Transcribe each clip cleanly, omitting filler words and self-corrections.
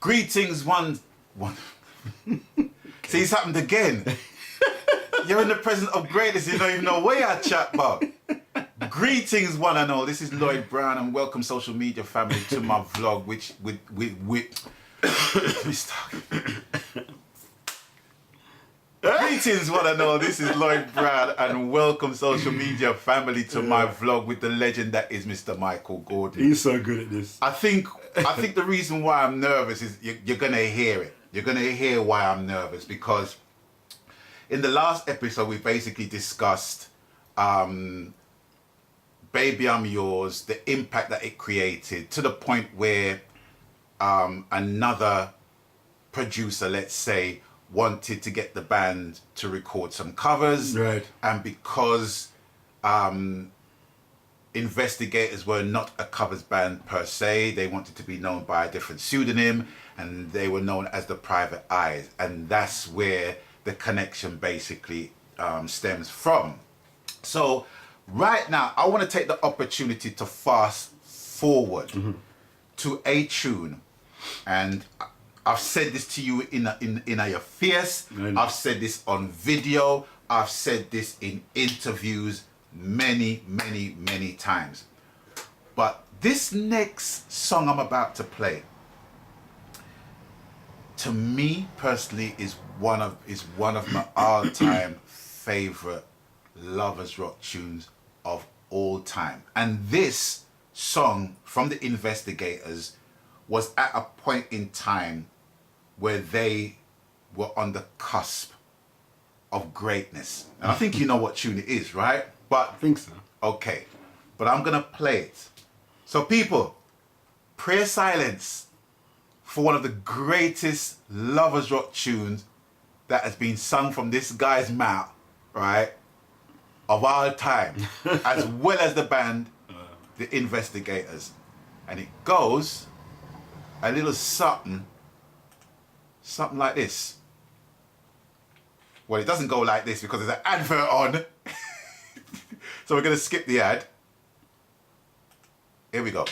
Greetings, one. See, it's happened again. You're in the presence of greatness. You don't even know where I chat about. Greetings, one and all. This is Lloyd Brown, and welcome, social media family, to my vlog, which with Greetings, one and all. This is Lloyd Brown, and welcome, social media family, to my vlog with the legend that is Mr. Michael Gordon. He's so good at this. I think the reason why I'm nervous is you're gonna hear it. You're gonna hear why I'm nervous, because in the last episode we basically discussed Baby I'm Yours, the impact that it created, to the point where another producer, let's say, wanted to get the band to record some covers. Right. And because Investigators were not a covers band per se, they wanted to be known by a different pseudonym, and they were known as the Private Eyes, and that's where the connection basically stems from. So right now I want to take the opportunity to fast forward to a tune, and I've said this to you in your face. I've said this on video. I've said this in interviews many times. But this next song I'm about to play, to me personally, is one of my all-time favorite lovers rock tunes of all time. And this song from the Investigators was at a point in time where they were on the cusp of greatness. And I think you know what tune it is, right? But I think so. Okay, but I'm gonna play it. So people, prayer silence for one of the greatest lovers rock tunes that has been sung from this guy's mouth, right, of all time, as well as the band, the Investigators. And it goes a little something like this. Well, it doesn't go like this because there's an advert on. So we're gonna skip the ad. Here we go.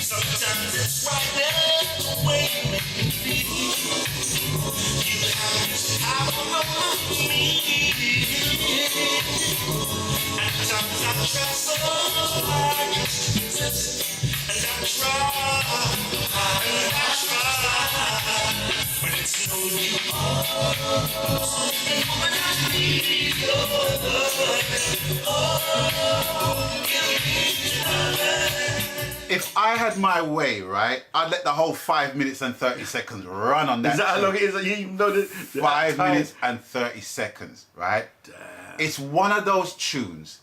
Sometimes it's right there the way you make me feel. You have this power over me. At times I try so hard just to resist, and I try, but it's no use. And when I need your love, give me love. If I had my way, right, I'd let the whole 5 minutes and 30 seconds run on that. Is that how long it is? You know the 5 minutes and 30 seconds, right? Damn. It's one of those tunes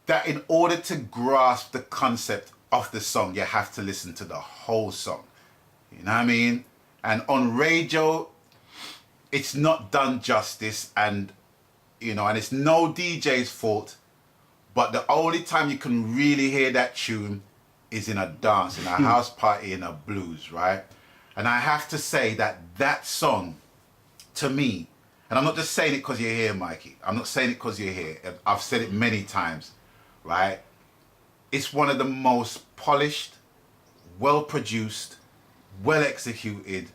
that in order to grasp the concept of the song, you have to listen to the whole song. You know what I mean? And on radio, it's not done justice, and you know, and it's no DJ's fault, but the only time you can really hear that tune is in a dance, in a house party, in a blues, right? And I have to say that that song, to me, and I'm not just saying it because you're here, Mikey. I'm not saying it because you're here. I've said it many times, right? It's one of the most polished, well-produced, well-executed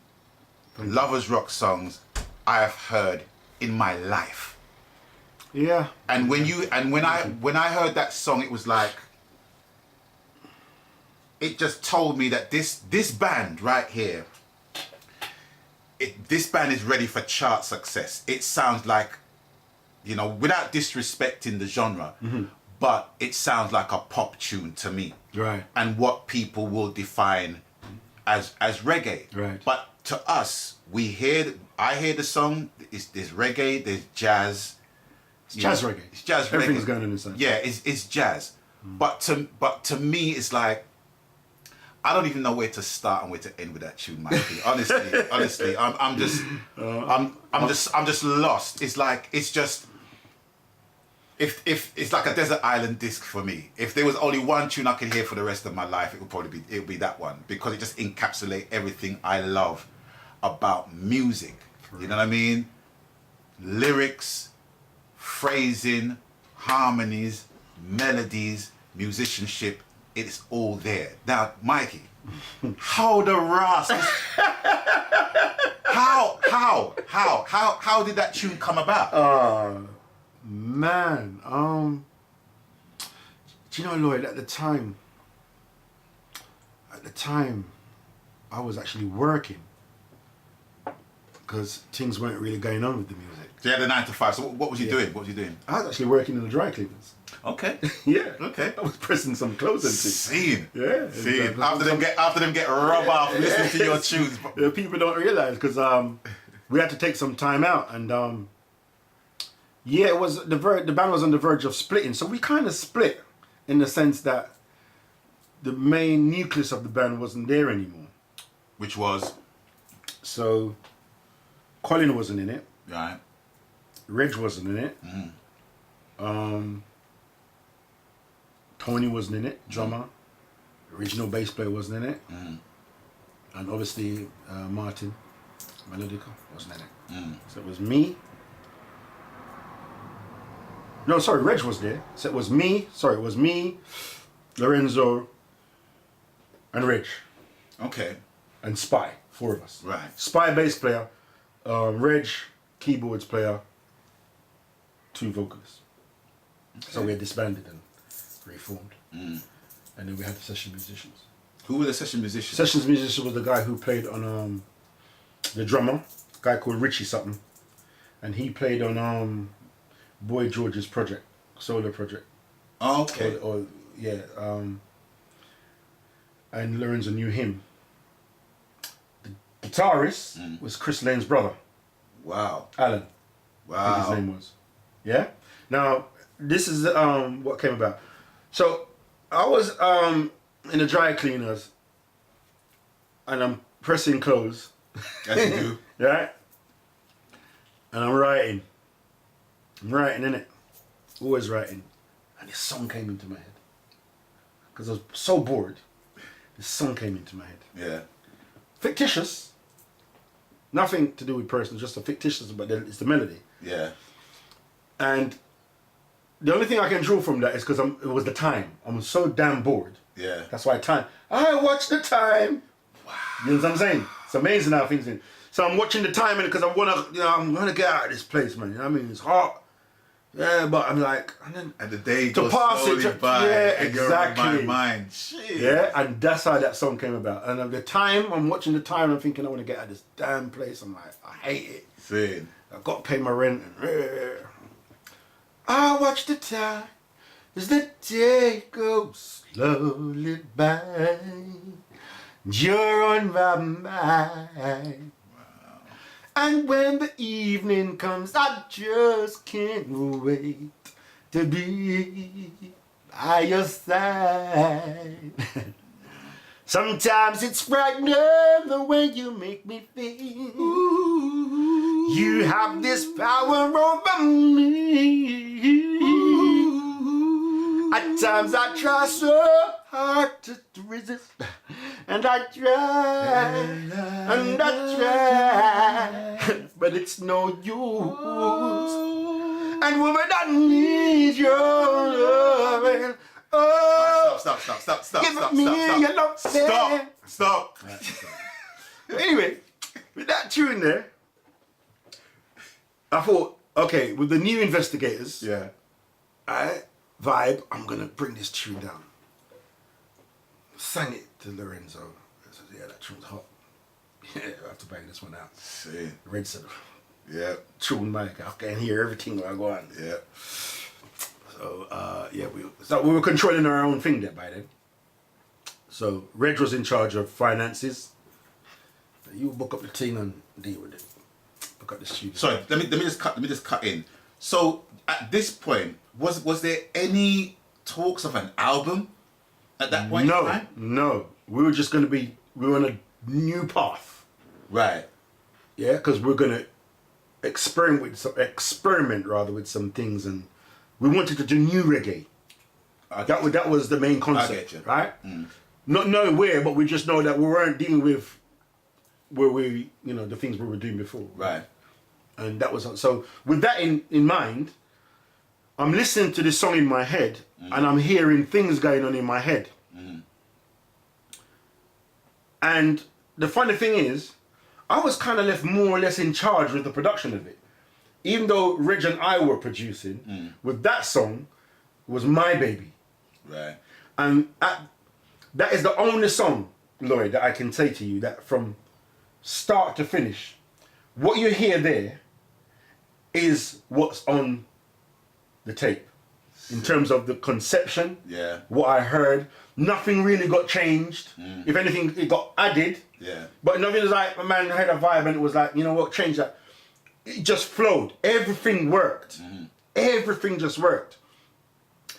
lovers rock songs I have heard in my life. Yeah. And when I heard that song, it was like, it just told me that this band right here, this band is ready for chart success. It sounds like, you know, without disrespecting the genre, but it sounds like a pop tune to me. Right. And what people will define as reggae. Right. But to us, I hear the song, there's reggae, there's jazz. It's jazz reggae. It's jazz reggae. Everything's going on inside. Yeah, it's jazz. But to me, it's like, I don't even know where to start and where to end with that tune, Mikey. Honestly, I'm just lost. It's like it's like a desert island disc for me. If there was only one tune I could hear for the rest of my life, it would be that one, because it just encapsulates everything I love about music. You know what I mean? Lyrics, phrasing, harmonies, melodies, musicianship. It's all there. Now, Mikey, how the rascals? How did that tune come about? Man, do you know, Lloyd, at the time, I was actually working because things weren't really going on with the music. So you had a 9 to 5. So what was you doing? What was you doing? I was actually working in the dry cleaners. Okay. Yeah. Okay. I was pressing some clothes and things. Scene. Yeah. Scene. After them get rubbed off listening to your tunes. Yeah, people don't realize because we had to take some time out, and it was the band was on the verge of splitting, so we kind of split in the sense that the main nucleus of the band wasn't there anymore. Which was? So Colin wasn't in it. Right. Reg wasn't in it. Tony wasn't in it, drummer. Original bass player wasn't in it. And obviously Martin, Melodica, wasn't in it. So it was me. No, sorry, Reg was there. So it was me, Lorenzo, and Reg. Okay. And Spy, 4 of us. Right. Spy bass player, Reg keyboards player, 2 vocalists. Okay. So we had disbanded and reformed. And then we had the session musicians. Who were the session musicians? Sessions musician was the guy who played on the drummer, a guy called Richie something. And he played on Boy George's project, solo project. Oh, okay. And Lorenzo knew him. The guitarist was Chris Lane's brother. Wow. Alan. Wow. I think his name was. Yeah? Now, this is what came about. So, I was in the dry cleaners and I'm pressing clothes. As you do. Right? And I'm writing. Innit? Always writing. And this song came into my head. Because I was so bored. This song came into my head. Yeah. Fictitious. Nothing to do with personal, just a fictitious, but it's the melody. Yeah. And the only thing I can draw from that is because it was the time. I'm so damn bored. Yeah. That's why I watch the time. Wow. You know what I'm saying? It's amazing how things are. So I'm watching the time because I want to, I'm going to get out of this place, man. You know what I mean? It's hot. Yeah, but I'm like, and the day to goes pass slowly it, by. yeah, And exactly. you're in my mind. Shit. Yeah, and that's how that song came about. And at the time, I'm watching the time, I'm thinking I want to get out of this damn place. I'm like, I hate it. Saying. I've got to pay my rent. I watch the time as the day goes slowly by. You're on my mind. Wow. And when the evening comes, I just can't wait to be by your side. Sometimes it's frightening the way you make me feel. Ooh, you have this power over me. Ooh, at times I try so hard to resist. And I try, and I try, but it's no use. And woman, I need your loving. Oh, Stop. Anyway, with that tune there, I thought, okay, with the new investigators, Yeah. vibe, I'm gonna bring this tune down. Sang it to Lorenzo. I said, yeah, that tune's hot. Yeah, I have to bang this one out. See. Red said, Yeah. tune mic, I can hear everything when I go on. Yeah. So we were controlling our own thing there by then. So Reg was in charge of finances. You book up the team and deal with it. Book up the studio. Sorry, let me just cut in. So at this point, was there any talks of an album at that point in time? No. we were just going to we were on a new path. Right. Yeah, because we're going to experiment with some things, and we wanted to do new reggae. That was the main concept, I get you. right? Not knowing where, but we just know that we weren't dealing with where we, the things we were doing before. Right. And that was so. With that in mind, I'm listening to this song in my head, and I'm hearing things going on in my head. And the funny thing is, I was kind of left more or less in charge with the production of it. Even though Reg and I were producing, with that song, it was my baby. Right. And that is the only song, Lloyd, that I can say to you that from start to finish, what you hear there is what's on the tape. In terms of the conception, what I heard, nothing really got changed. If anything, it got added. Yeah. But nothing was like, a man had a vibe and it was like, you know what, change that. It just flowed. Everything worked. Everything just worked.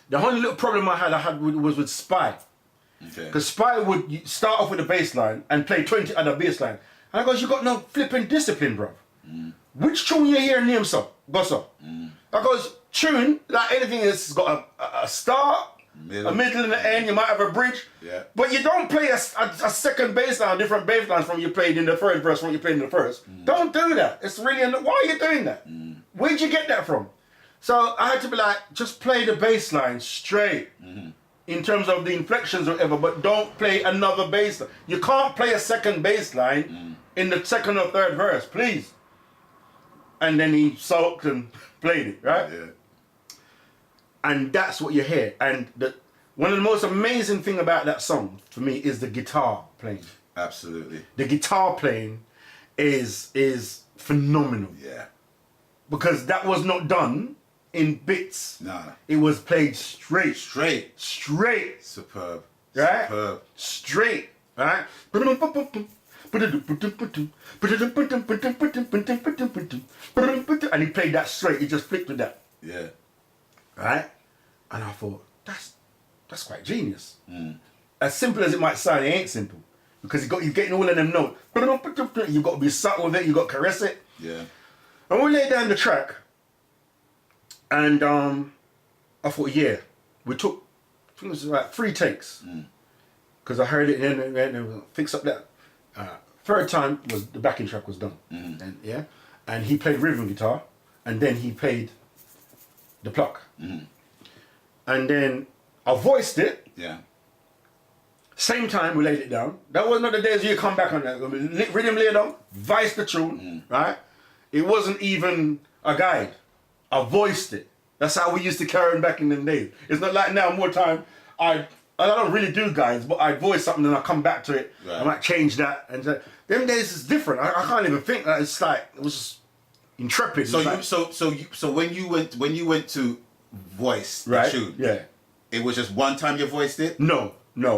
The only little problem I had was with Spy. Okay. Because Spy would start off with a bass line and play 20 other bass line. And I goes, you got no flipping discipline, bro. Which tune you hear name so? Go so. I goes, tune, like anything else, has got a start, a middle and an end, you might have a bridge. Yeah. But you don't play a second bass line, different bass lines from you played in the third verse from you played in the first. Don't do that. It's really, why are you doing that? Where'd you get that from? So I had to be like, just play the bass line straight. In terms of the inflections or whatever, but don't play another bass line. You can't play a second bass line in the second or third verse, please. And then he sulked and played it, right? Yeah. And that's what you hear. And one of the most amazing thing about that song for me is the guitar playing. Absolutely. The guitar playing is phenomenal. Yeah. Because that was not done in bits. Nah. It was played straight. Straight. Superb. Right? Superb. Straight. Right? And he played that straight. He just flicked with that. Yeah. Right? And I thought, that's quite genius. As simple as it might sound, it ain't simple. Because he's getting all of them notes. You've got to be subtle with it, you've got to caress it. Yeah. And we laid down the track, and I thought, we took, I think it was like 3 takes. Because I heard it and then fix up that. Third time was the backing track was done. And he played rhythm guitar, and then he played the pluck. And then I voiced it. Yeah. Same time we laid it down. That was not the days you come back on that. Rhythm laid down, voiced the tune, right? It wasn't even a guide. I voiced it. That's how we used to carry on back in them days. It's not like now, more time, I don't really do guides, but I voice something and I come back to it. Right. I might change that. And so, them days is different. I can't even think that. It's like, it was just intrepid. So when you went to voice the right? tune, Yeah. It was just one time you voiced it? No.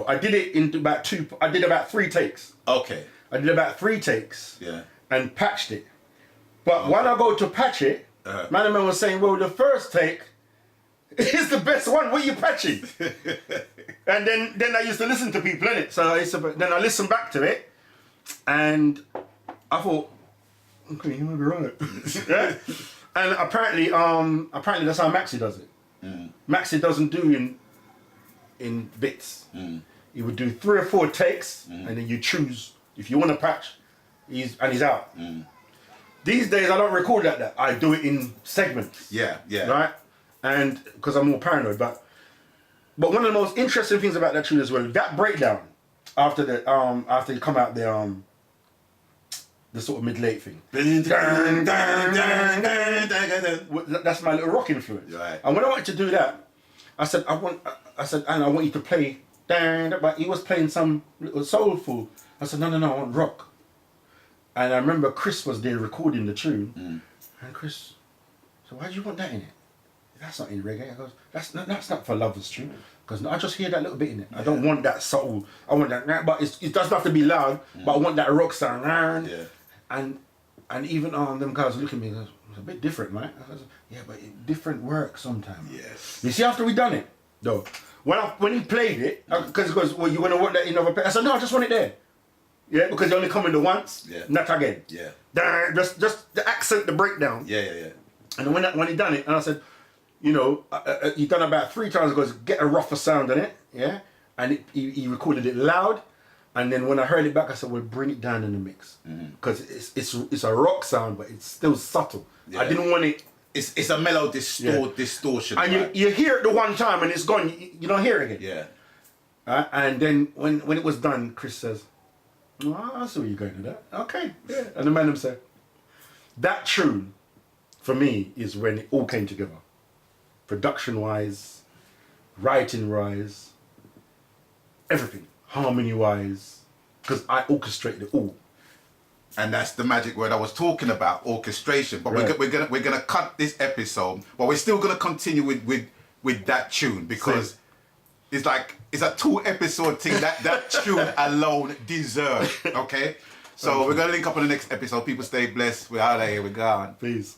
I did it in about 3 takes. Okay. I did about 3 takes. Yeah. And patched it. But when I go to patch it, man was saying, well, the first take is the best one. What are you patching? And then I used to listen to people in it. So then I listened back to it, and I thought, okay, you might be right. Yeah? And apparently that's how Maxi does it. Maxi doesn't do in bits. He would do 3 or 4 takes, and then you choose if you want to patch. He's out. These days I don't record like that. I do it in segments. Yeah. Right? And because I'm more paranoid, but one of the most interesting things about that tune as well, that breakdown after you come out the sort of mid-late thing. That's my little rock influence. Right. And when I wanted to do that, I said, and I want you to play, but he was playing some little soulful. I said, no, I want rock. And I remember Chris was there recording the tune, and Chris, so why do you want that in it? That's not in reggae. I goes, that's not for lovers tune. Because I just hear that little bit in it. I don't want that subtle. I want that, but it doesn't have to be loud. But I want that rock sound. Yeah. And even them guys look at me. It's a bit different, right? I goes, yeah, but different work sometimes. Yes. You see, after we done it, though, when he played it, because he goes, well, you want to want that in other place? I said, no, I just want it there. Yeah, because you only come in the once, Yeah. not again. Yeah. Just the accent, the breakdown. Yeah, yeah, yeah. And then when he done it, and I said, you know, he done about 3 times. He goes, get a rougher sound on it, yeah. And he recorded it loud, and then when I heard it back, I said, well, bring it down in the mix, because it's a rock sound, but it's still subtle. Yeah. I didn't want it. It's a mellow distortion. And right? you hear it the one time, and it's gone. You don't hear it again. Yeah. And then when it was done, Chris says, oh, I see where you're going with that. Okay, yeah. And the man said, that tune, for me, is when it all came together. Production-wise, writing-wise, everything. Harmony-wise, because I orchestrated it all. And that's the magic word I was talking about, orchestration. But Right. we're gonna cut this episode, but we're still gonna continue with that tune, because it's like it's a 2-episode thing that tune alone deserves. Okay, so we're gonna link up on the next episode. People stay blessed. We're out of here. We're gone. Peace.